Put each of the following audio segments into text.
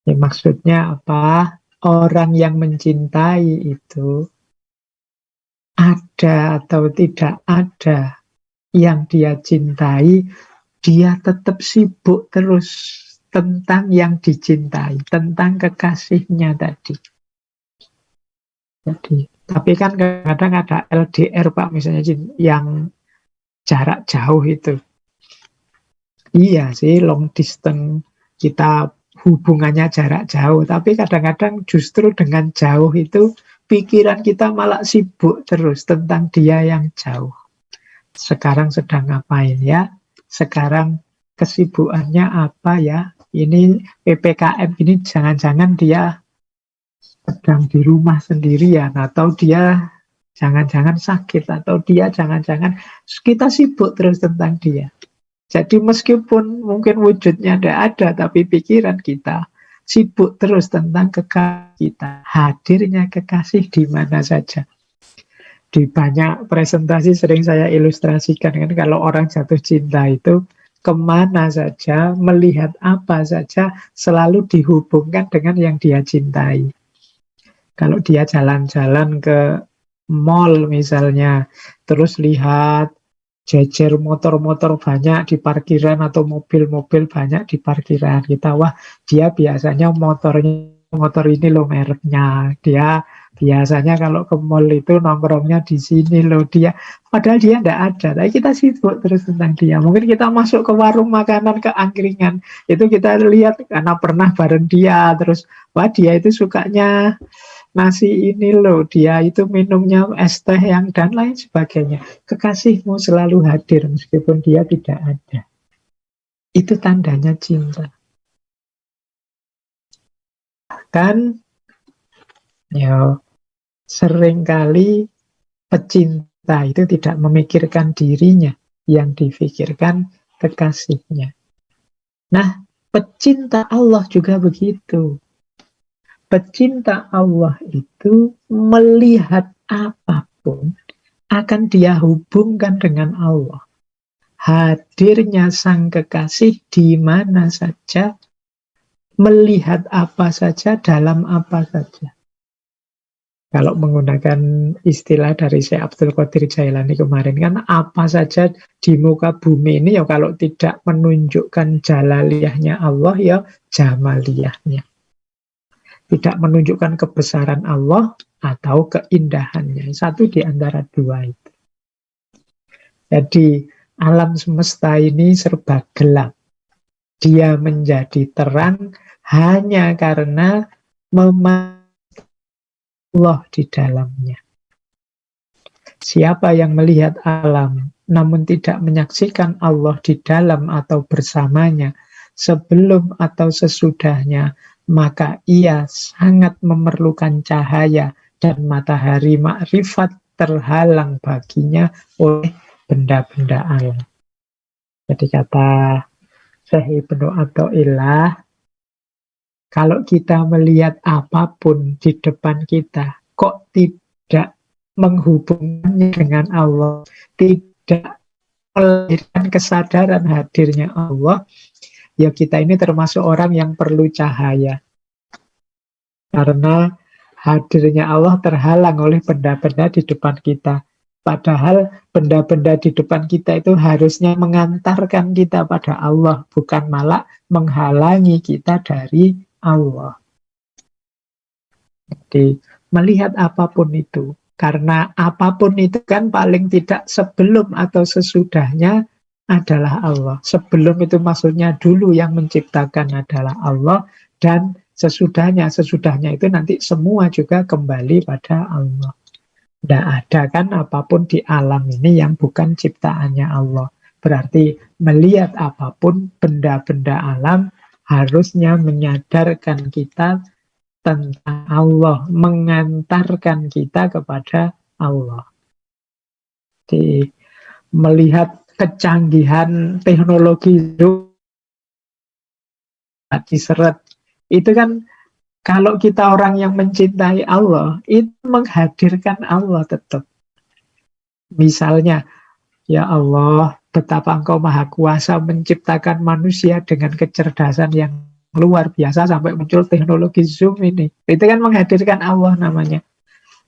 Ya, maksudnya apa? Orang yang mencintai itu ada atau tidak ada yang dia cintai, dia tetap sibuk terus tentang yang dicintai, tentang kekasihnya tadi. Jadi, tapi kan kadang ada LDR Pak, misalnya yang jarak jauh itu. Iya sih, long distance kita hubungannya jarak jauh, tapi kadang-kadang justru dengan jauh itu pikiran kita malah sibuk terus tentang dia yang jauh. Sekarang sedang ngapain ya? Sekarang kesibukannya apa ya? Ini PPKM ini jangan-jangan dia sedang di rumah sendirian, atau dia jangan-jangan sakit, atau dia jangan-jangan kita sibuk terus tentang dia. Jadi meskipun mungkin wujudnya tidak ada, tapi pikiran kita sibuk terus tentang kekasih kita. Hadirnya kekasih di mana saja. Di banyak presentasi sering saya ilustrasikan kan, kalau orang jatuh cinta itu kemana saja, melihat apa saja, selalu dihubungkan dengan yang dia cintai. Kalau dia jalan-jalan ke mall misalnya, terus lihat jejer motor-motor banyak di parkiran atau mobil-mobil banyak di parkiran, kita wah dia biasanya motor ini loh mereknya, dia biasanya kalau ke mall itu nongkrongnya di sini loh dia, padahal dia tidak ada, tapi kita sibuk terus tentang dia. Mungkin kita masuk ke warung makanan, ke angkringan, itu kita lihat karena pernah bareng dia, terus wah dia itu sukanya nasi ini loh, dia itu minumnya es teh yang dan lain sebagainya. Kekasihmu selalu hadir meskipun dia tidak ada. Itu tandanya cinta. Kan ya seringkali pecinta itu tidak memikirkan dirinya, yang difikirkan kekasihnya. Nah, pecinta Allah juga begitu. Pecinta Allah itu melihat apapun akan dia hubungkan dengan Allah. Hadirnya sang kekasih di mana saja, melihat apa saja, dalam apa saja. Kalau menggunakan istilah dari Syekh Abdul Qadir Jailani kemarin kan, apa saja di muka bumi ini ya kalau tidak menunjukkan jalaliyahnya Allah ya jamaliyahnya. Tidak menunjukkan kebesaran Allah atau keindahannya. Satu di antara dua itu. Jadi alam semesta ini serba gelap. Dia menjadi terang hanya karena Allah di dalamnya. Siapa yang melihat alam namun tidak menyaksikan Allah di dalam atau bersamanya, sebelum atau sesudahnya, maka ia sangat memerlukan cahaya dan matahari makrifat terhalang baginya oleh benda-benda alam. Jadi kata Syekh Ibnu Athaillah, kalau kita melihat apapun di depan kita, kok tidak menghubungkannya dengan Allah, tidak melahirkan kesadaran hadirnya Allah, ya kita ini termasuk orang yang perlu cahaya. Karena hadirnya Allah terhalang oleh benda-benda di depan kita. Padahal benda-benda di depan kita itu harusnya mengantarkan kita pada Allah, bukan malah menghalangi kita dari Allah. Jadi melihat apapun itu, karena apapun itu kan paling tidak sebelum atau sesudahnya adalah Allah. Sebelum itu maksudnya dulu yang menciptakan adalah Allah, dan sesudahnya itu nanti semua juga kembali pada Allah. Tidak ada kan apapun di alam ini yang bukan ciptaannya Allah. Berarti melihat apapun benda-benda alam harusnya menyadarkan kita tentang Allah, mengantarkan kita kepada Allah. Jadi melihat kecanggihan teknologi itu diseret, itu kan kalau kita orang yang mencintai Allah, itu menghadirkan Allah tetap. Misalnya, ya Allah, betapa Engkau Maha Kuasa menciptakan manusia dengan kecerdasan yang luar biasa sampai muncul teknologi Zoom ini. Itu kan menghadirkan Allah namanya.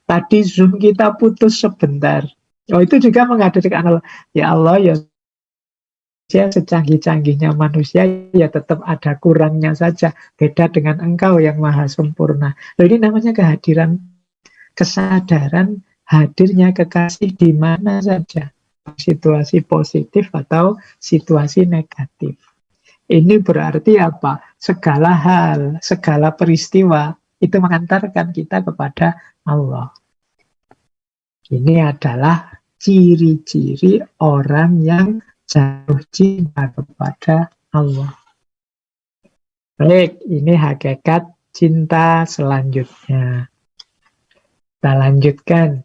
Tadi Zoom kita putus sebentar. Oh, itu juga menghadirkan Allah. Ya Allah, ya secanggih-canggihnya manusia, ya tetap ada kurangnya saja. Beda dengan Engkau yang maha sempurna. Loh, ini namanya kehadiran, kesadaran hadirnya kekasih di mana saja. Situasi positif atau situasi negatif. Ini berarti apa? Segala hal, segala peristiwa itu mengantarkan kita kepada Allah. Ini adalah ciri-ciri orang yang jatuh cinta kepada Allah. Baik, ini hakikat cinta selanjutnya. Kita lanjutkan.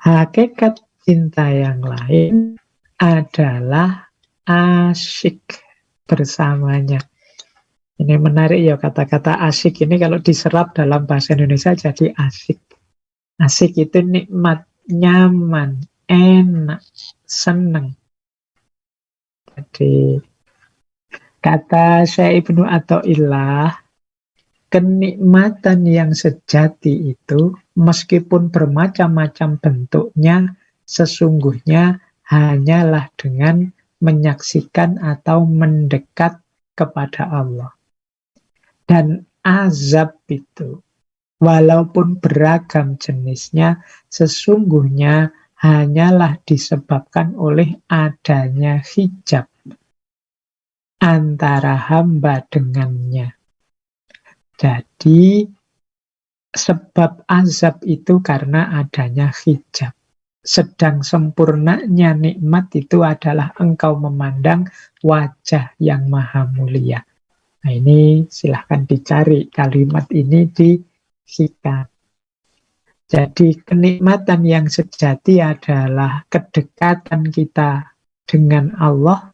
Hakikat cinta yang lain adalah asyik bersamanya. Ini menarik ya, kata-kata asyik ini kalau diserap dalam bahasa Indonesia jadi asik. Asik itu nikmat, nyaman, enak, senang. Jadi kata Syekh Ibnu Athaillah, kenikmatan yang sejati itu meskipun bermacam-macam bentuknya, sesungguhnya hanyalah dengan menyaksikan atau mendekat kepada Allah. Dan azab itu, walaupun beragam jenisnya, sesungguhnya hanyalah disebabkan oleh adanya hijab antara hamba dengannya. Jadi, sebab azab itu karena adanya hijab. Sedang sempurnanya nikmat itu adalah engkau memandang wajah yang maha mulia. Nah, ini silahkan dicari kalimat ini di hikam. Jadi kenikmatan yang sejati adalah kedekatan kita dengan Allah,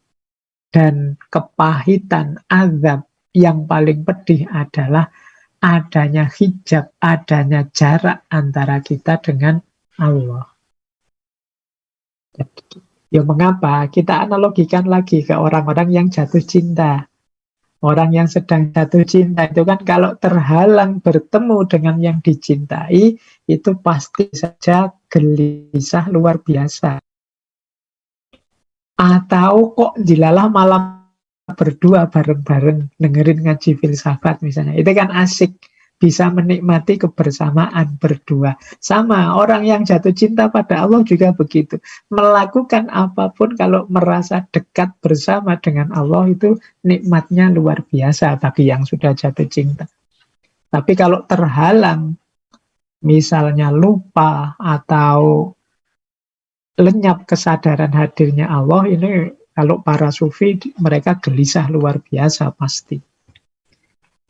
dan kepahitan azab yang paling pedih adalah adanya hijab, adanya jarak antara kita dengan Allah. Jadi, ya mengapa? Kita analogikan lagi ke orang-orang yang jatuh cinta. Orang yang sedang jatuh cinta itu kan kalau terhalang bertemu dengan yang dicintai, itu pasti saja gelisah luar biasa. Atau kok dilalah malam berdua bareng-bareng dengerin ngaji filsafat misalnya. Itu kan asik. Bisa menikmati kebersamaan berdua. Sama, orang yang jatuh cinta pada Allah juga begitu. Melakukan apapun kalau merasa dekat bersama dengan Allah itu nikmatnya luar biasa bagi yang sudah jatuh cinta. Tapi kalau terhalang, misalnya lupa atau lenyap kesadaran hadirnya Allah, ini kalau para sufi mereka gelisah luar biasa pasti.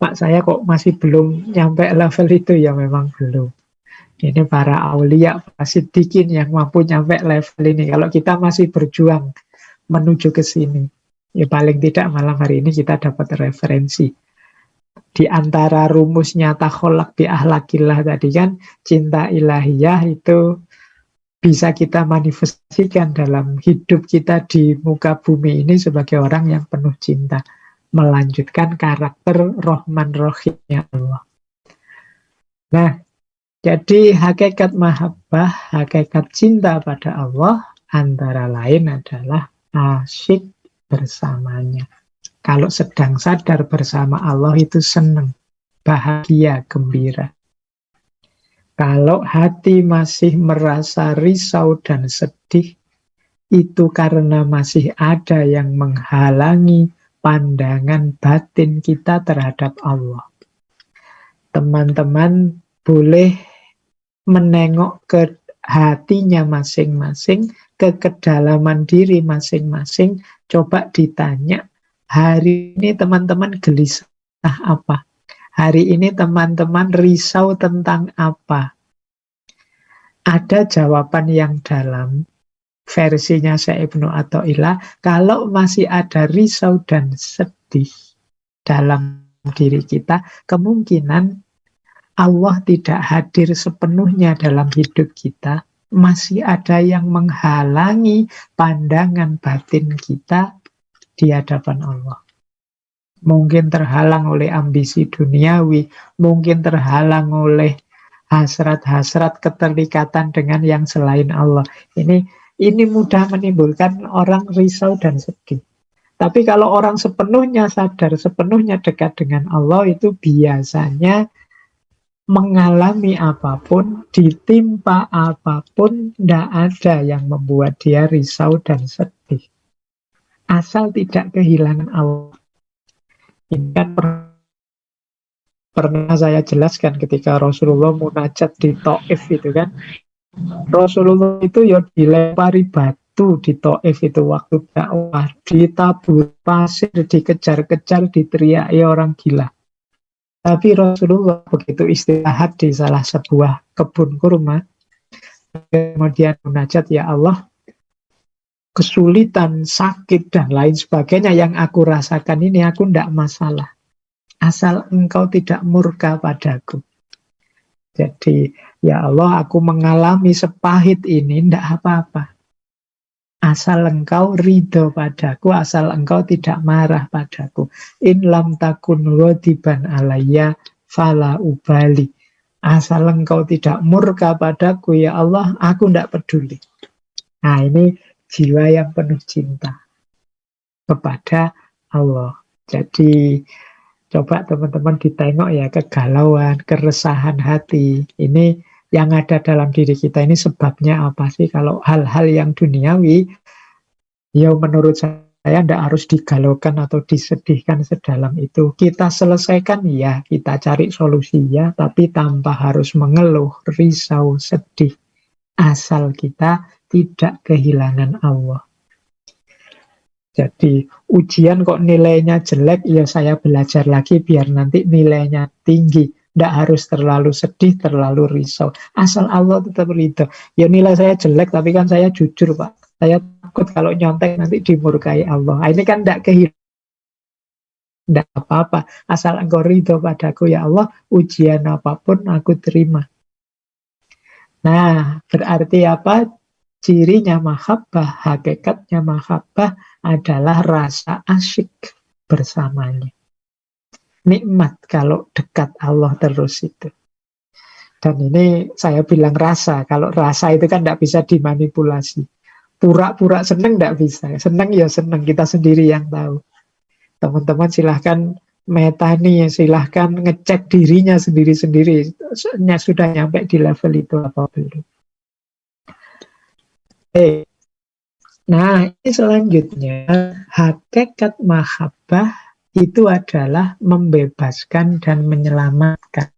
Pak, saya kok masih belum nyampe level itu, ya memang belum. Ini para aulia, para siddiqin yang mampu nyampe level ini. Kalau kita masih berjuang menuju ke sini, ya paling tidak malam hari ini kita dapat referensi. Di antara rumusnya takholak bi ahlakillah tadi kan, cinta ilahiyah itu bisa kita manifestasikan dalam hidup kita di muka bumi ini sebagai orang yang penuh cinta. Melanjutkan karakter Rahman Rahimnya Allah. Nah, jadi hakikat mahabbah, hakikat cinta pada Allah antara lain adalah asyik bersamanya. Kalau sedang sadar bersama Allah itu senang, bahagia, gembira. Kalau hati masih merasa risau dan sedih, itu karena masih ada yang menghalangi pandangan batin kita terhadap Allah. Teman-teman boleh menengok ke hatinya masing-masing, ke kedalaman diri masing-masing. Coba ditanya, hari ini teman-teman gelisah apa? Hari ini teman-teman risau tentang apa? Ada jawaban yang dalam. Versinya Syekh Ibnu Athaillah, kalau masih ada risau dan sedih dalam diri kita, kemungkinan Allah tidak hadir sepenuhnya dalam hidup kita, masih ada yang menghalangi pandangan batin kita di hadapan Allah. mungkin terhalang oleh ambisi duniawi, mungkin terhalang oleh hasrat-hasrat keterikatan dengan yang selain Allah. Ini mudah menimbulkan orang risau dan sedih. Tapi kalau orang sepenuhnya sadar, sepenuhnya dekat dengan Allah, itu biasanya mengalami apapun, ditimpa apapun, tidak ada yang membuat dia risau dan sedih. Asal tidak kehilangan Allah. Ini kan pernah saya jelaskan ketika Rasulullah munajat di Taif itu kan. Rasulullah itu ya dilempari batu di Taif itu waktu dakwah, ditabur pasir, dikejar-kejar, diteriaki orang gila. Tapi Rasulullah begitu istirahat di salah sebuah kebun kurma, kemudian munajat, ya Allah, kesulitan, sakit, dan lain sebagainya yang aku rasakan ini aku tidak masalah. Asal engkau tidak murka padaku. Jadi, ya Allah, aku mengalami sepahit ini, tidak apa-apa. Asal engkau ridho padaku, asal engkau tidak marah padaku. In lam takun ghadiban alayya fala ubali. Asal engkau tidak murka padaku, ya Allah, aku tidak peduli. Nah, ini jiwa yang penuh cinta kepada Allah. Jadi, coba teman-teman ditengok ya kegalauan, keresahan hati. Ini yang ada dalam diri kita ini sebabnya apa sih? Kalau hal-hal yang duniawi, ya menurut saya tidak harus digalaukan atau disedihkan sedalam itu. Kita selesaikan ya, kita cari solusi ya, tapi tanpa harus mengeluh, risau, sedih. Asal kita tidak kehilangan Allah. Jadi ujian kok nilainya jelek, ya saya belajar lagi biar nanti nilainya tinggi. Tidak harus terlalu sedih, terlalu risau. Asal Allah tetap ridho. Ya nilai saya jelek, tapi kan saya jujur Pak. Saya takut kalau nyontek nanti dimurkai Allah. Ini kan tidak kehilangan. Tidak apa-apa. Asal engkau ridho padaku ya Allah, ujian apapun aku terima. Nah, berarti apa? Cirinya mahabbah, hakikatnya mahabbah adalah rasa asyik bersamanya. Nikmat kalau dekat Allah terus itu. Dan ini saya bilang rasa. Kalau rasa itu kan tidak bisa dimanipulasi. Pura-pura seneng tidak bisa. Seneng ya seneng, kita sendiri yang tahu. Teman-teman silahkan metani, silahkan ngecek dirinya sendiri-sendiri. Sudah nyampe di level itu apa belum. Nah, ini selanjutnya, hakikat mahabbah itu adalah membebaskan dan menyelamatkan.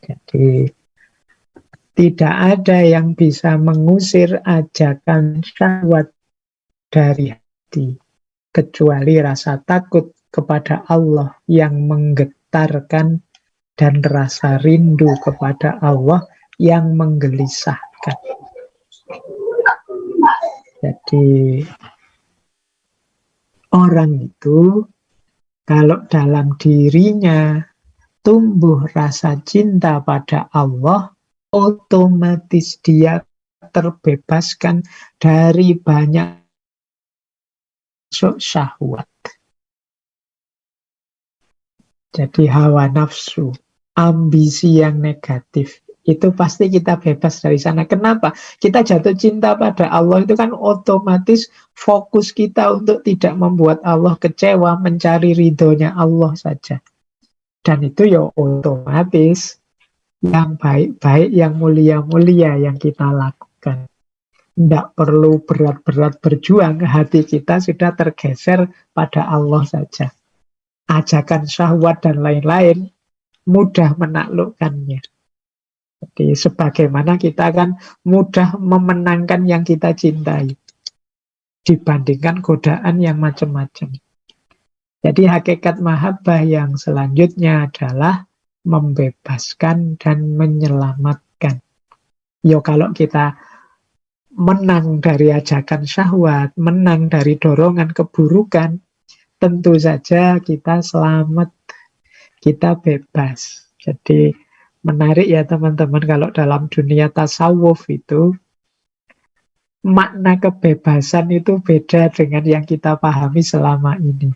Jadi, tidak ada yang bisa mengusir ajakan syahwat dari hati, kecuali rasa takut kepada Allah yang menggetarkan dan rasa rindu kepada Allah yang menggelisahkan. Jadi orang itu kalau dalam dirinya tumbuh rasa cinta pada Allah, otomatis dia terbebaskan dari banyak syahwat. Jadi hawa nafsu, ambisi yang negatif, itu pasti kita bebas dari sana. Kenapa? Kita jatuh cinta pada Allah itu kan otomatis fokus kita untuk tidak membuat Allah kecewa, mencari ridhonya Allah saja. Dan itu ya otomatis yang baik-baik, yang mulia-mulia yang kita lakukan. Tidak perlu berat-berat berjuang, hati kita sudah tergeser pada Allah saja. Ajakan syahwat dan lain-lain mudah menaklukkannya. Jadi sebagaimana kita kan mudah memenangkan yang kita cintai dibandingkan godaan yang macam-macam. Jadi hakikat mahabbah yang selanjutnya adalah membebaskan dan menyelamatkan. Yo kalau kita menang dari ajakan syahwat, menang dari dorongan keburukan, tentu saja kita selamat, kita bebas. Jadi menarik ya teman-teman, kalau dalam dunia tasawuf itu makna kebebasan itu beda dengan yang kita pahami selama ini.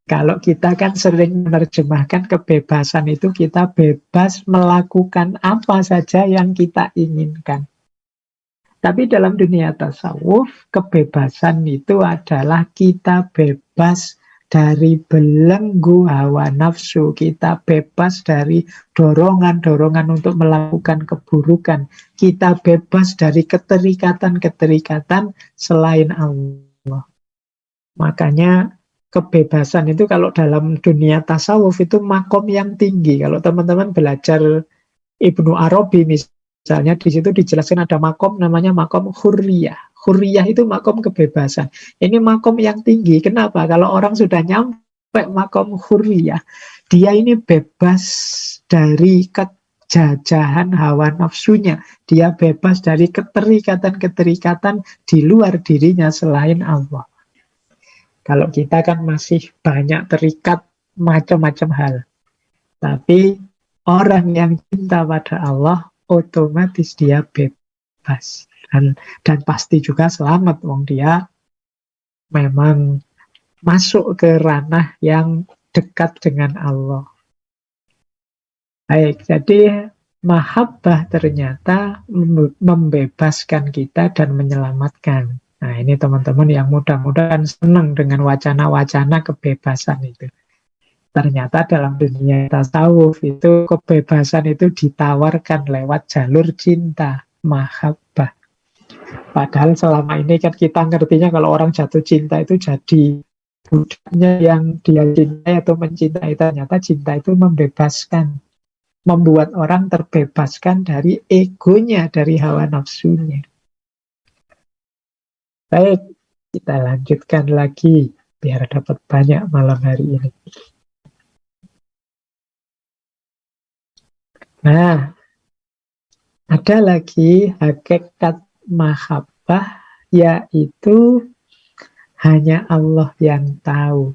Kalau kita kan sering menerjemahkan kebebasan itu kita bebas melakukan apa saja yang kita inginkan. Tapi dalam dunia tasawuf, kebebasan itu adalah kita bebas dari belenggu hawa nafsu, kita bebas dari dorongan-dorongan untuk melakukan keburukan, kita bebas dari keterikatan-keterikatan selain Allah. Makanya kebebasan itu kalau dalam dunia tasawuf itu makom yang tinggi. Kalau teman-teman belajar Ibnu Arabi misalnya, di situ dijelaskan ada makom namanya makom hurriyah. Hurriyah itu makom kebebasan. Ini makom yang tinggi. Kenapa? Kalau orang sudah nyampe makom hurriyah, dia ini bebas dari kejajahan hawa nafsunya. Dia bebas dari keterikatan-keterikatan di luar dirinya selain Allah. Kalau kita kan masih banyak terikat macam-macam hal. Tapi orang yang cinta pada Allah, otomatis dia bebas. Dan pasti juga selamat. Wong dia memang masuk ke ranah yang dekat dengan Allah. Baik, jadi mahabbah ternyata membebaskan kita dan menyelamatkan. Nah, ini teman-teman yang mudah-mudahan senang dengan wacana-wacana kebebasan itu. Ternyata dalam dunia tasawuf itu kebebasan itu ditawarkan lewat jalur cinta, mahabbah. Padahal selama ini kan kita ngertinya kalau orang jatuh cinta itu jadi budaknya yang dia cintai atau mencintai. Ternyata cinta itu membebaskan, membuat orang terbebaskan dari egonya, dari hawa nafsunya. Baik, kita lanjutkan lagi biar dapat banyak malam hari ini. Nah, ada lagi hakikat mahabbah, yaitu hanya Allah yang tahu.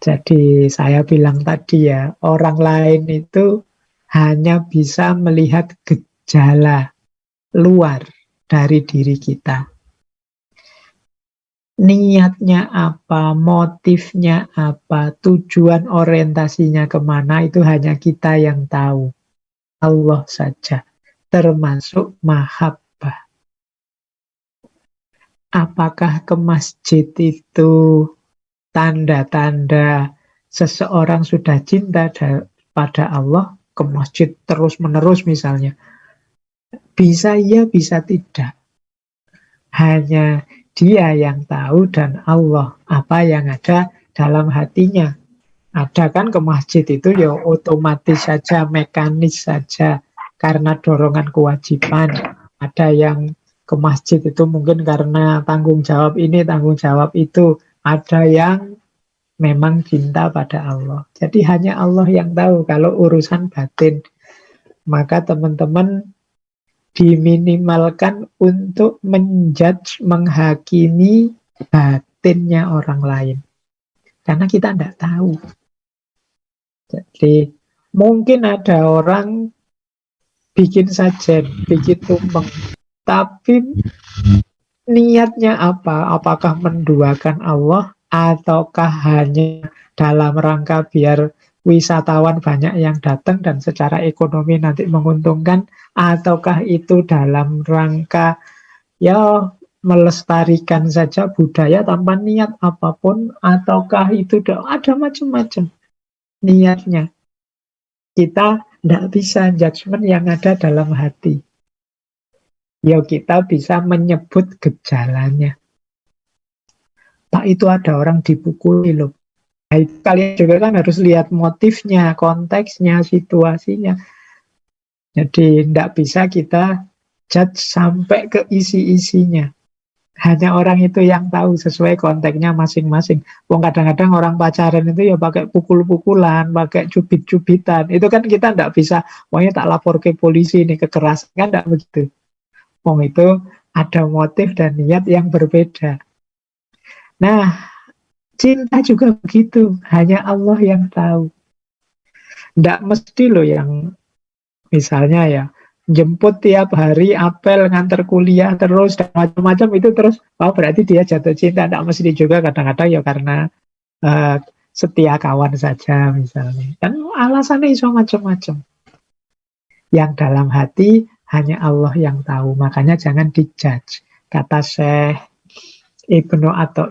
Jadi saya bilang tadi ya, orang lain itu hanya bisa melihat gejala luar dari diri kita. Niatnya apa, motifnya apa, tujuan orientasinya kemana, itu hanya kita yang tahu. Allah saja, termasuk mahabbah. Apakah ke masjid itu tanda-tanda seseorang sudah cinta pada Allah, ke masjid terus-menerus misalnya? Bisa iya, bisa tidak. Hanya Dia yang tahu dan Allah apa yang ada dalam hatinya. Ada kan ke masjid itu ya otomatis saja, mekanis saja, karena dorongan kewajiban. Ada yang ke masjid itu mungkin karena tanggung jawab ini, tanggung jawab itu. Ada yang memang cinta pada Allah. Jadi hanya Allah yang tahu kalau urusan batin. Maka teman-teman diminimalkan untuk menjudge, menghakimi batinnya orang lain. Karena kita tidak tahu. Jadi mungkin ada orang bikin sajen, bikin tumpeng, tapi niatnya apa? Apakah menduakan Allah ataukah hanya dalam rangka biar wisatawan banyak yang datang dan secara ekonomi nanti menguntungkan, ataukah itu dalam rangka ya melestarikan saja budaya tanpa niat apapun, ataukah itu ada macam-macam niatnya. Kita tidak bisa judgement yang ada dalam hati. Ya kita bisa menyebut gejalanya. Pak, itu ada orang dipukuli loh. Nah, itu kalian juga kan harus lihat motifnya, konteksnya, situasinya. Jadi tidak bisa kita judge sampai ke isi-isinya. Hanya orang itu yang tahu sesuai konteksnya masing-masing. Wong kadang-kadang orang pacaran itu ya pakai pukul-pukulan, pakai cubit-cubitan. Itu kan kita tidak bisa, pokoknya tak lapor ke polisi ini kekerasan, kan tidak begitu. Wong itu ada motif dan niat yang berbeda. Nah, cinta juga begitu, hanya Allah yang tahu. Tidak mesti loh yang misalnya ya, jemput tiap hari, apel, nganter kuliah terus, dan macam-macam itu terus, oh berarti dia jatuh cinta. Tidak mesti juga, kadang-kadang ya karena setia kawan saja misalnya. Kan alasannya iso macam-macam. Yang dalam hati hanya Allah yang tahu. Makanya jangan dijudge. Kata Syekh Ibnu Athaillah,